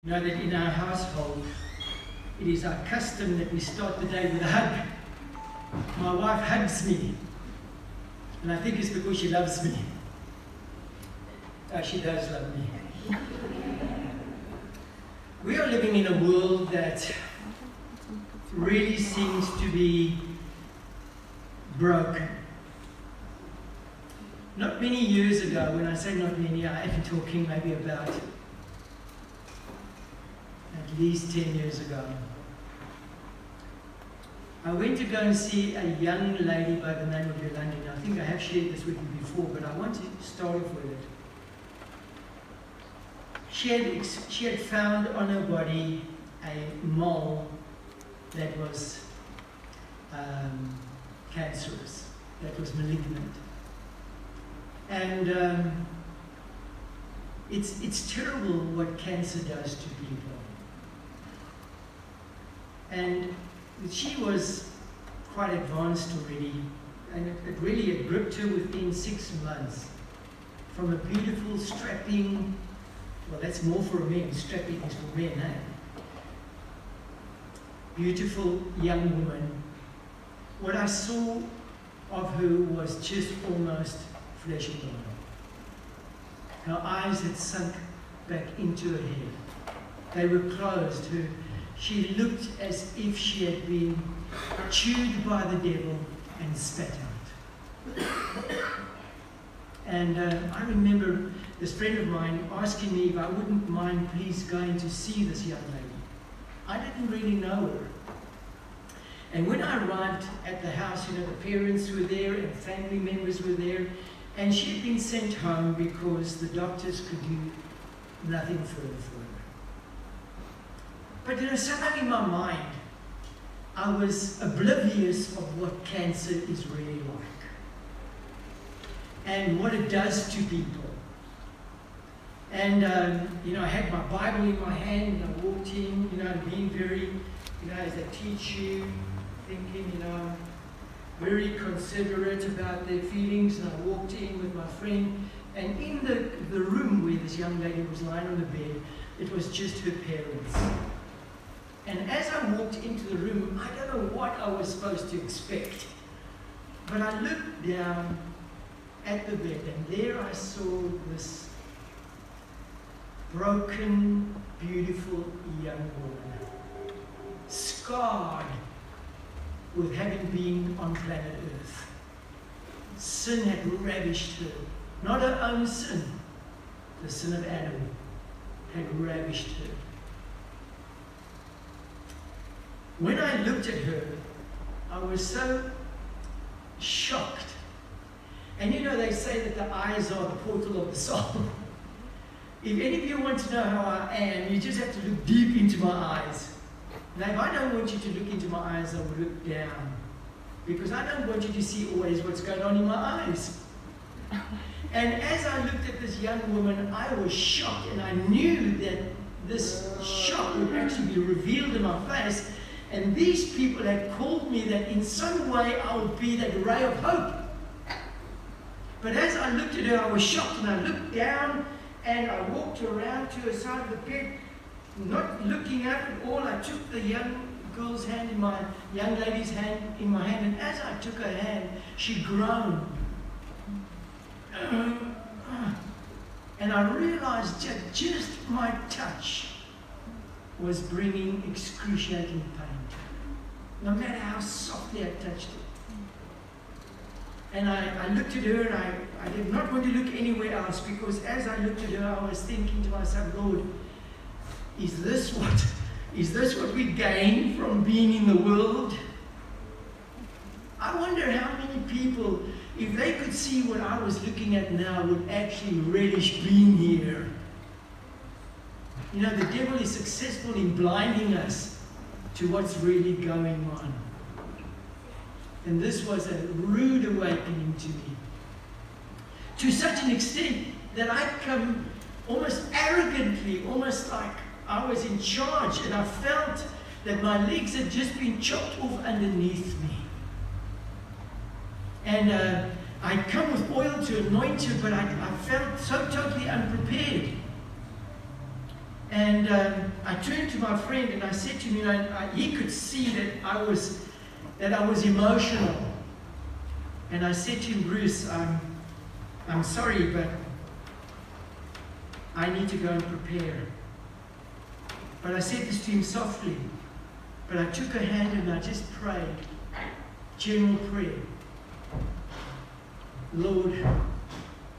You know that in our household, it is our custom that we start the day with a hug. My wife hugs me, and I think it's because she loves me. She does love me. We are living in a world that really seems to be broken. Not many years ago, when I say not many, I am talking maybe about at least 10 years ago. I went to go and see a young lady by the name of Yolanda. I think I have shared this with you before, but I want to start off with it. She had found on her body a mole that was cancerous, that was malignant. And it's terrible what cancer does to people. And she was quite advanced already, and it really had gripped her within 6 months. From a beautiful, strapping, well, that's more for men, strapping is for men, eh? Beautiful young woman. What I saw of her was just almost flesh and bone. Her eyes had sunk back into her head. They were closed. She looked as if she had been chewed by the devil and spat out. And I remember this friend of mine asking me if I wouldn't mind please going to see this young lady. I didn't really know her. And when I arrived at the house, the parents were there and family members were there, and she had been sent home because the doctors could do nothing further for her. But somehow in my mind, I was oblivious of what cancer is really like and what it does to people. And, I had my Bible in my hand and I walked in, being very, as they teach you, thinking, very considerate about their feelings. And I walked in with my friend, and in the room where this young lady was lying on the bed, it was just her parents. And as I walked into the room, I don't know what I was supposed to expect, but I looked down at the bed, and there I saw this broken, beautiful young woman, scarred with having been on planet Earth. Sin had ravished her. Not her own sin, the sin of Adam had ravished her. When I looked at her, I was so shocked. And they say that the eyes are the portal of the soul. If any of you want to know how I am, you just have to look deep into my eyes. Now, if I don't want you to look into my eyes, I will look down. Because I don't want you to see always what's going on in my eyes. And as I looked at this young woman, I was shocked, and I knew that this shock would actually be revealed in my face. And these people had called me that in some way I would be that ray of hope. But as I looked at her, I was shocked, and I looked down and I walked around to her side of the bed, not looking up at all. I took the young girl's hand in my young lady's hand in my hand, and as I took her hand, she groaned. And I realized that just my touch was bringing excruciating pain to her, no matter how softly I touched it. And I looked at her, and I did not want to look anywhere else, because as I looked at her, I was thinking to myself, Lord, is this what we gain from being in the world? I wonder how many people, if they could see what I was looking at now, would actually relish being here. The devil is successful in blinding us to what's really going on. And this was a rude awakening to me. To such an extent that I'd come almost arrogantly, almost like I was in charge, and I felt that my legs had just been chopped off underneath me. And I'd come with oil to anoint her, but I felt so totally unprepared. And I turned to my friend and I said to him, he could see that I was emotional. And I said to him, Bruce, I'm sorry, but I need to go and prepare. But I said this to him softly. But I took her hand and I just prayed. General prayer. Lord,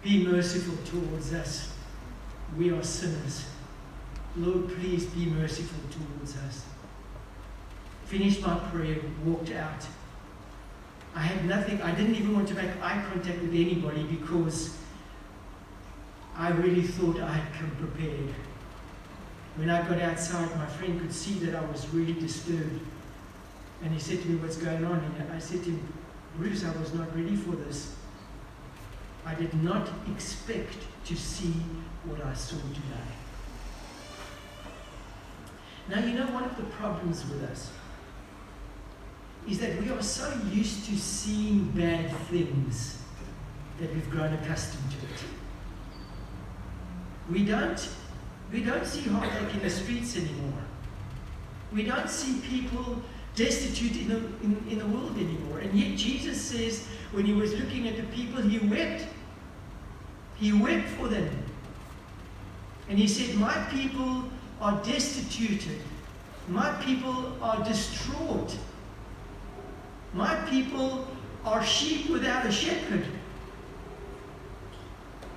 be merciful towards us. We are sinners. Lord, please be merciful towards us. Finished my prayer, walked out. I had nothing. I didn't even want to make eye contact with anybody because I really thought I had come prepared. When I got outside, my friend could see that I was really disturbed. And he said to me, what's going on? And I said to him, Bruce, I was not ready for this. I did not expect to see what I saw today. Now, you know, one of the problems with us is that we are so used to seeing bad things that we've grown accustomed to it. We don't see heartache in the streets anymore. We don't see people destitute in the world anymore. And yet Jesus says, when he was looking at the people, he wept. He wept for them. And he said, my people are destituted. My people are distraught. My people are sheep without a shepherd.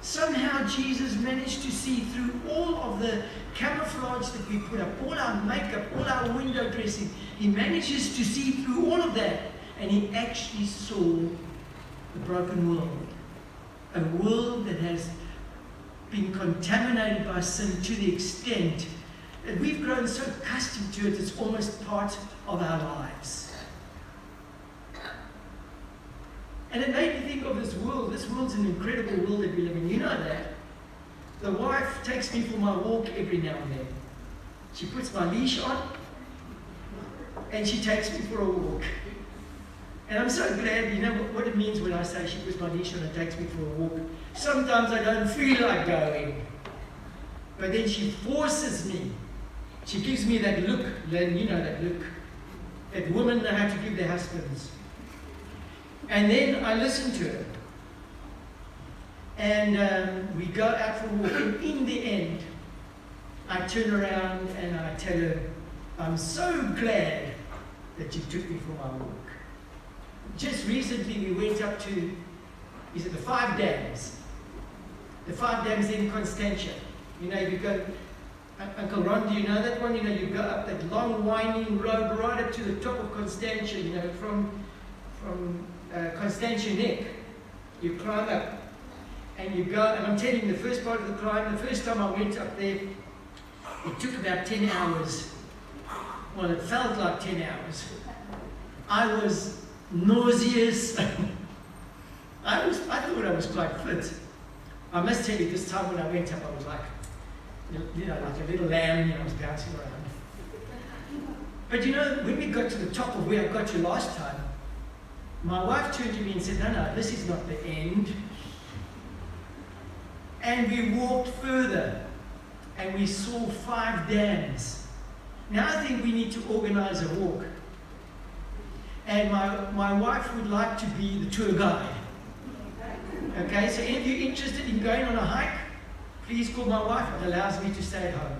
Somehow Jesus managed to see through all of the camouflage that we put up, all our makeup, all our window dressing. He manages to see through all of that, and he actually saw the broken world. A world that has been contaminated by sin to the extent that we've grown so accustomed to it, it's almost part of our lives. And it made me think of this world. This world's an incredible world that we live in. You know that. The wife takes me for my walk every now and then. She puts my leash on, and she takes me for a walk. And I'm so glad, you know what it means when I say she puts my leash on and takes me for a walk. Sometimes I don't feel like going. But then she forces me. She gives me that look, Len, you know that look, that women know how to give their husbands. And then I listen to her. And we go out for a walk. And in the end, I turn around and I tell her, I'm so glad that you took me for my walk. Just recently we went up to, is it the 5 Dams? The 5 Dams in Constantia. You know, you go, Uncle Ron, do you know that one? You know, you go up that long winding road right up to the top of Constantia, you know, from Constantia Neck. You climb up and you go, and I'm telling you, the first part of the climb, the first time I went up there, it took about 10 hours. Well, it felt like 10 hours. I was nauseous. I thought I was quite fit. I must tell you, this time when I went up, I was like, you know, like a little lamb, you know, I was bouncing around. But you know, when we got to the top of where I got to last time, my wife turned to me and said, no, this is not the end. And we walked further, and we saw 5 dams. Now I think we need to organize a walk. And my wife would like to be the tour guide. Okay, so if you're interested in going on a hike, please call my wife. It allows me to stay at home.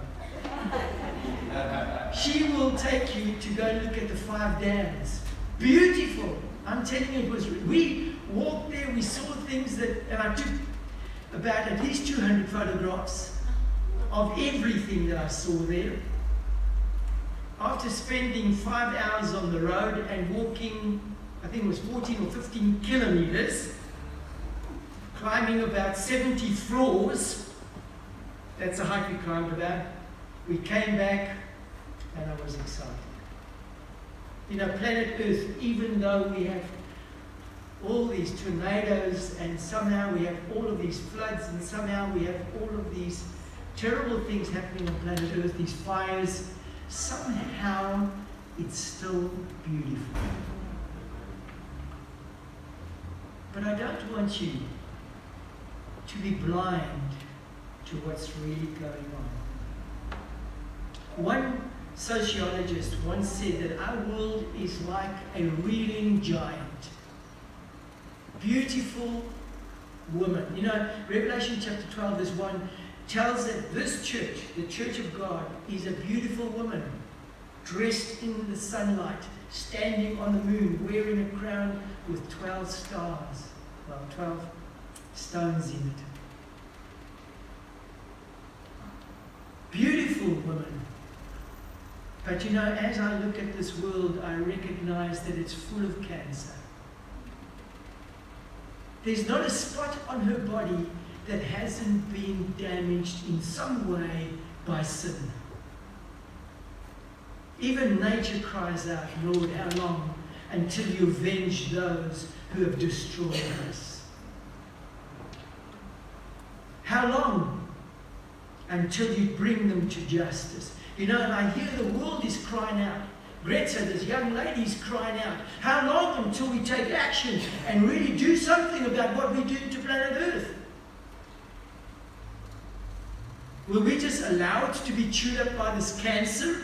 She will take you to go and look at the 5 dams. Beautiful. I'm telling you, we walked there, we saw things that, and I took about at least 200 photographs of everything that I saw there. After spending 5 hours on the road and walking, I think it was 14 or 15 kilometers, climbing about 70 floors, that's a hike we climbed about. We came back and I was excited. You know, planet Earth, even though we have all these tornadoes and somehow we have all of these floods and somehow we have all of these terrible things happening on planet Earth, these fires, somehow it's still beautiful. But I don't want you to be blind to what's really going on. One sociologist once said that our world is like a reeling giant. Beautiful woman. You know, Revelation chapter 12 verse 1 tells that this church, the church of God, is a beautiful woman, dressed in the sunlight, standing on the moon, wearing a crown with 12 stars. Well, 12 stones in it. Beautiful woman. But you know, as I look at this world, I recognize that it's full of cancer. There's not a spot on her body that hasn't been damaged in some way by sin. Even nature cries out, Lord, how long until you avenge those who have destroyed us? How long until you bring them to justice? You know, and I hear the world is crying out. Greta, this young lady, is crying out. How long until we take action and really do something about what we do to planet Earth? Will we just allow it to be chewed up by this cancer?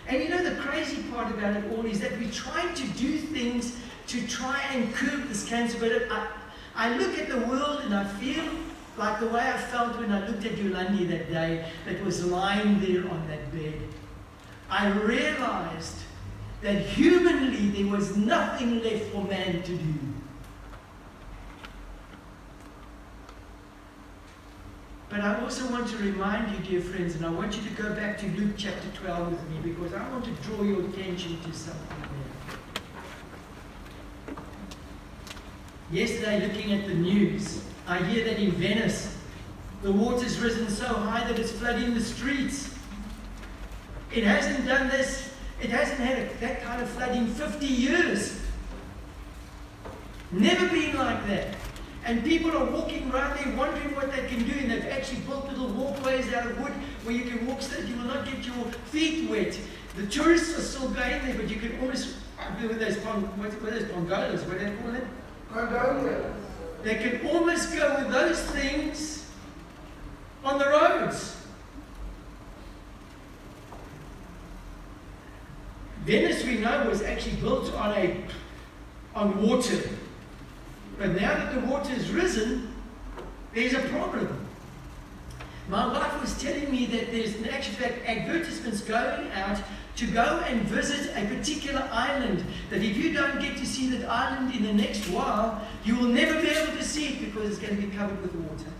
And you know, the crazy part about it all is that we're trying to do things to try and curb this cancer. But I look at the world and I feel like the way I felt when I looked at Yolandi that day that was lying there on that bed. I realized that humanly there was nothing left for man to do. But I also want to remind you, dear friends, and I want you to go back to Luke chapter 12 with me, because I want to draw your attention to something there. Yesterday, looking at the news, I hear that in Venice, the water's risen so high that it's flooding the streets. It hasn't done this, it hasn't had that kind of flood in 50 years. Never been like that. And people are walking around there wondering what they can do, and they've actually built little walkways out of wood where you can walk so that you will not get your feet wet. The tourists are still going there, but you can almost, with those pongolas, what do they call it? Gondolas. They can almost go with those things on the roads. Venice, we know, was actually built on water. But now that the water has risen, there's a problem. My wife was telling me that there's, in actual fact, advertisements going out to go and visit a particular island, that if you don't get to see that island in the next while, you will never be able to see it because it's going to be covered with water.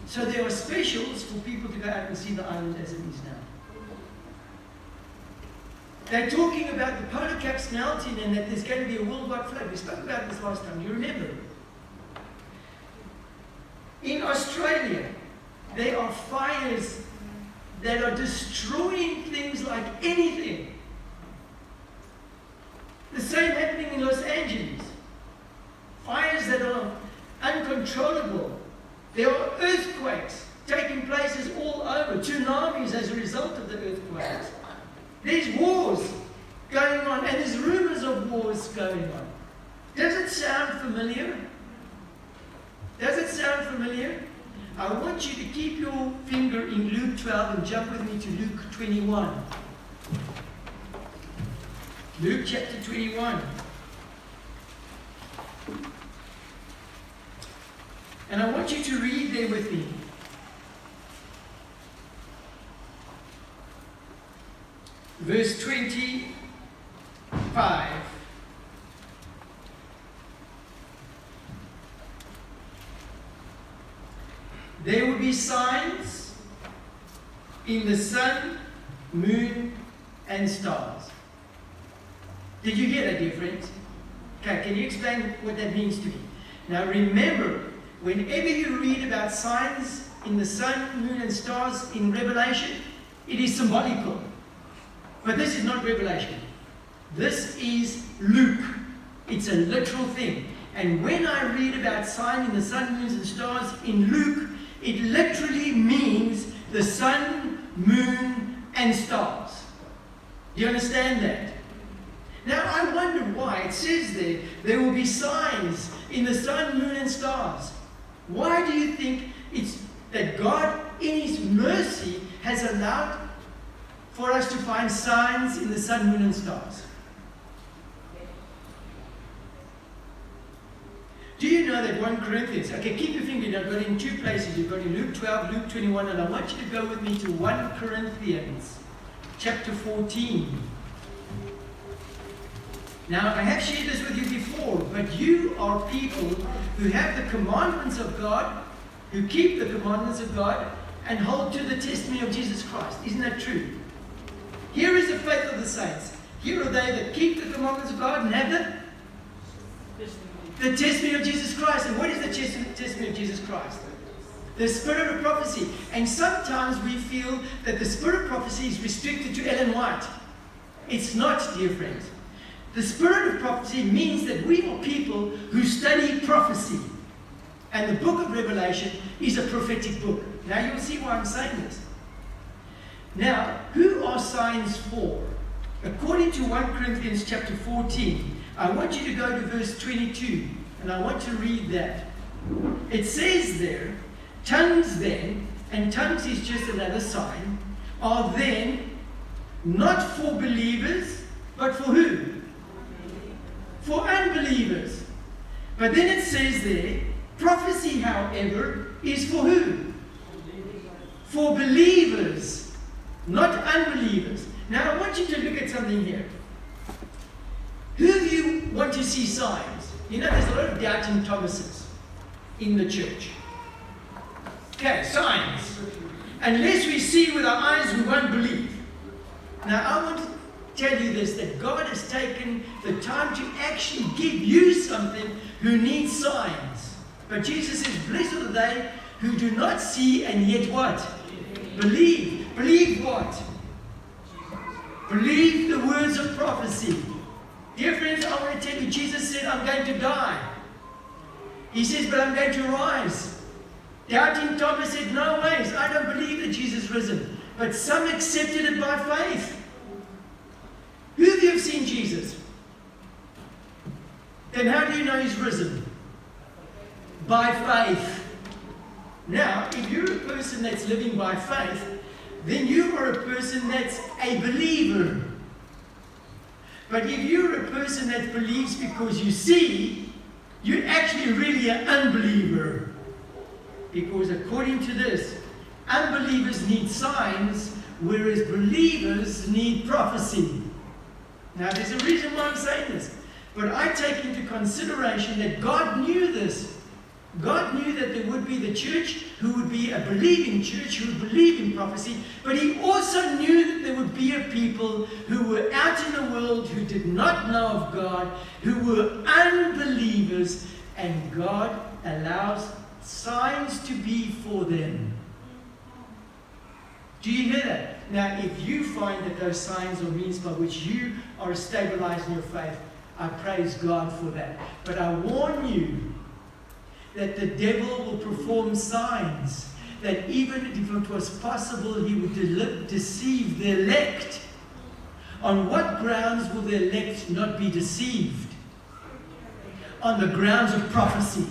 So there are specials for people to go out and see the island as it is now. They're talking about the polar caps melting and that there's going to be a worldwide flood. We spoke about this last time, you remember. In Australia, there are fires that are destroying things like anything. The same happening in Los Angeles. Fires that are uncontrollable. There are earthquakes taking places all over, tsunamis as a result of the earthquakes. There's wars going on, and there's rumors of wars going on. Does it sound familiar? Does it sound familiar? I want you to keep your finger in Luke 12 and jump with me to Luke 21. Luke chapter 21. And I want you to read there with me. Verse 25. There will be signs in the sun, moon, and stars. Did you hear that, dear friends? Okay, can you explain what that means to me? Now remember, whenever you read about signs in the sun, moon, and stars in Revelation, it is symbolical. But this is not Revelation. This is Luke. It's a literal thing. And when I read about sign in the sun, moons, and stars in Luke, it literally means the sun, moon, and stars. Do you understand that? Now I wonder why it says there will be signs in the sun, moon, and stars. Why do you think it's that God, in His mercy, has allowed for us to find signs in the sun, moon, and stars. Do you know that 1 Corinthians, okay, keep your finger, I've got it in two places. You've got in Luke 12, Luke 21, and I want you to go with me to 1 Corinthians chapter 14. Now, I have shared this with you before, but you are people who have the commandments of God, who keep the commandments of God, and hold to the testimony of Jesus Christ. Isn't that true? Here is the faith of the saints. Here are they that keep the commandments of God and have the testimony of Jesus Christ. And what is the testimony of Jesus Christ? The spirit of prophecy. And sometimes we feel that the spirit of prophecy is restricted to Ellen White. It's not, dear friends. The spirit of prophecy means that we are people who study prophecy. And the book of Revelation is a prophetic book. Now you'll see why I'm saying this. Now, who are signs for? According to 1 Corinthians chapter 14, I want you to go to verse 22, and I want to read that. It says there, tongues then, and tongues is just another sign, are then not for believers, but for who? For unbelievers. But then it says there, prophecy, however, is for who? For believers, not unbelievers. Now I want you to look at something here. Who do you want to see signs? You know, there's a lot of doubting Thomases in the church. Okay, signs. Unless we see with our eyes, we won't believe. Now I want to tell you this, that God has taken the time to actually give you something who needs signs. But Jesus says, blessed are they who do not see and yet what? Believe. Believe what? Believe the words of prophecy. Dear friends, I want to tell you, Jesus said, I'm going to die. He says, but I'm going to rise. Doubting Thomas said, no ways, I don't believe that Jesus is risen. But some accepted it by faith. Who of you have seen Jesus? Then how do you know he's risen? By faith. Now, if you're a person that's living by faith, then you are a person that's a believer. But if you're a person that believes because you see, you're actually really an unbeliever. Because according to this, unbelievers need signs, whereas believers need prophecy. Now, there's a reason why I'm saying this. But I take into consideration that God knew this. God knew that there would be the church who would be a believing church, who would believe in prophecy, but he also knew that there would be a people who were out in the world who did not know of God, who were unbelievers, and God allows signs to be for them. Do you hear that? Now, if you find that those signs are means by which you are stabilized in your faith, I praise God for that. But I warn you that the devil will perform signs, that even if it was possible, he would deceive the elect. On what grounds will the elect not be deceived? On the grounds of prophecy.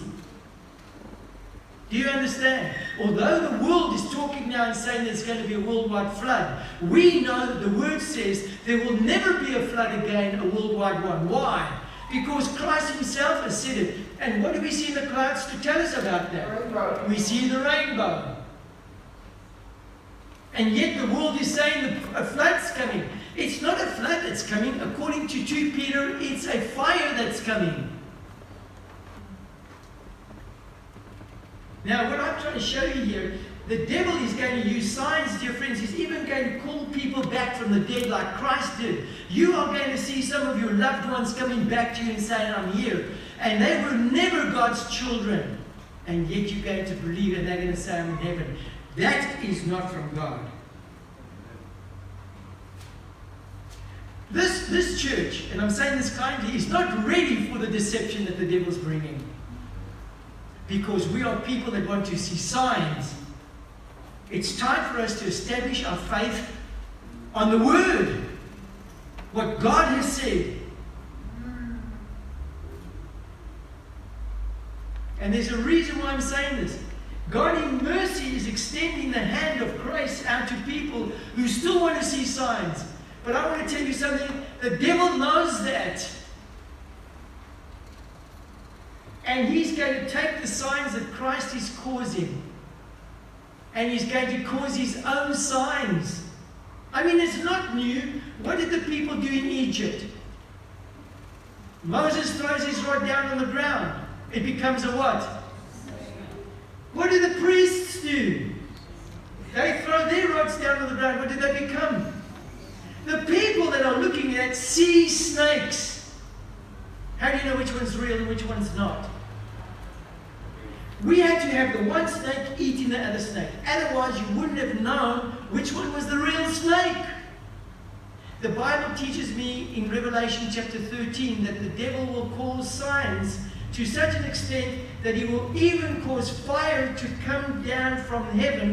Do you understand? Although the world is talking now and saying there's going to be a worldwide flood, we know that the word says there will never be a flood again, a worldwide one. Why? Because Christ himself has said it. And what do we see in the clouds to tell us about that? Rainbow. We see the rainbow. And yet the world is saying a flood's coming. It's not a flood that's coming. According to 2 Peter, it's a fire that's coming. Now, what I'm trying to show you here, the devil is going to use signs, dear friends. He's even going to call people back from the dead like Christ did. You are going to see some of your loved ones coming back to you and saying, I'm here. And they were never God's children. And yet you're going to believe and they're going to say, I'm in heaven. That is not from God. This church, and I'm saying this kindly, is not ready for the deception that the devil's bringing. Because we are people that want to see signs. It's time for us to establish our faith on the Word. What God has said. And there's a reason why I'm saying this. God in mercy is extending the hand of grace out to people who still want to see signs. But I want to tell you something, the devil knows that. And he's going to take the signs that Christ is causing, and he's going to cause his own signs. I mean, it's not new. What did the people do in Egypt? Moses throws his rod down on the ground. It becomes a what? What do the priests do? They throw their rods down on the ground. What do they become? The people that are looking at see snakes. How do you know which one's real and which one's not? We had to have the one snake eating the other snake. Otherwise, you wouldn't have known which one was the real snake. The Bible teaches me in Revelation chapter 13 that the devil will cause signs to such an extent that he will even cause fire to come down from heaven